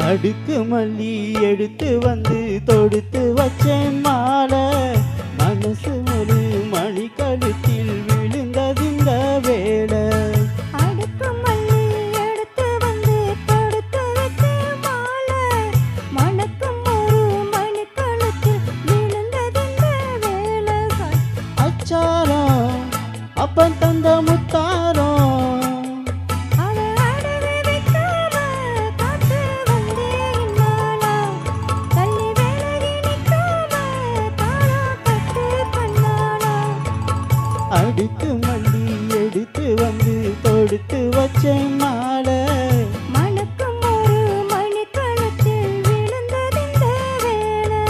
அடுக்கு மல்லி எடுத்து வந்து தொடுத்து வச்சேன் மாலை. மனசு ஒரு மணி கழுத்தில் விழுந்தது இந்த வேளை. அடுக்கு மல்லி எடுத்து வந்து தொடுத்து வச்சேன் மாலை. மணக்கும் ஒரு மணி கழுத்தில் விழுந்தது இந்த வேளை. அச்சாரம் அப்பன் தந்த முத்தாரம் அடுக்கு மல்லி எடுத்து வந்து தொடுத்து வச்சேன் மாலை. மணக்கும் ஒரு மணி கழுத்தில் விழுந்தது இந்த வேளை.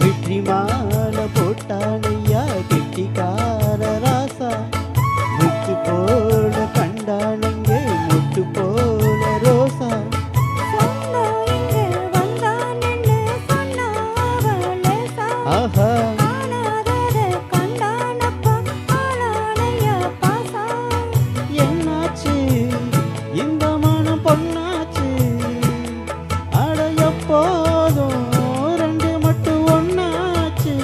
வெற்றி மாலை போட்டானையா கெட்டிக்கார ராசா. முத்து போல கண்டானங்க முட்டு போல ரோசா. ஆஹா என்னாச்சு இந்த மனம் பொண்ணாச்சு. அட எப்போதும் ரெண்டு மட்டும் ஒண்ணாச்சு.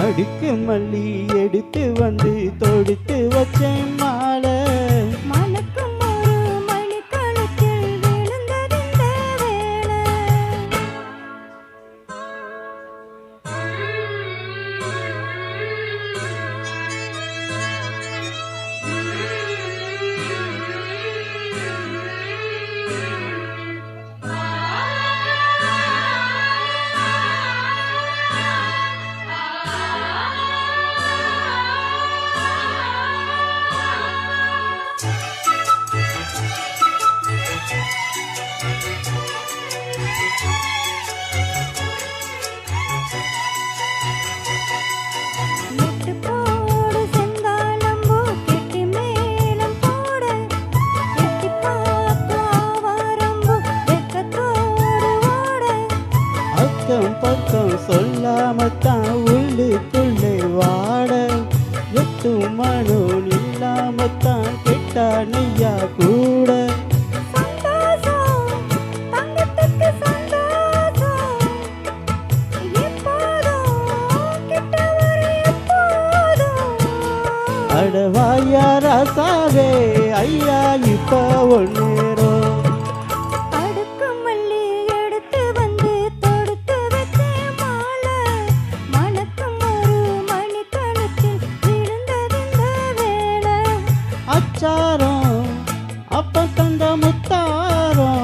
அடுக்கு மல்லி எடுத்து வந்து தொடுத்து வச்சேன் மாலை. மணக்கும் ஒரு மணி கழுத்தில் விழுந்தது இந்த வேளை. அக்கம் பக்கம் சொல்லாமத்தான் உள்ளுக்குள்ளே வாட. எட்டு மனம் இல்லாமத்தான் கெட்டானையா கூட. அடவாயா ராசாவே ஐயா இப்ப ஒன்னேரம். அடுக்கு மல்லி எடுத்து வந்து தொடுத்து வச்சேன் மாலை. மணக்கும் ஒரு மணி கழுத்தில் விழுந்தது இந்த வேளை. அச்சாரம் அப்ப தந்த முத்தாரம்.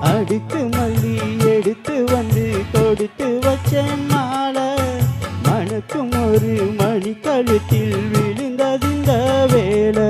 அடுக்கு மல்லி எடுத்து வந்து தொடுத்து வச்சேன் மாலை. மணக்கும் ஒரு மணி கழுத்தில் விழுந்தது இந்த வேளை.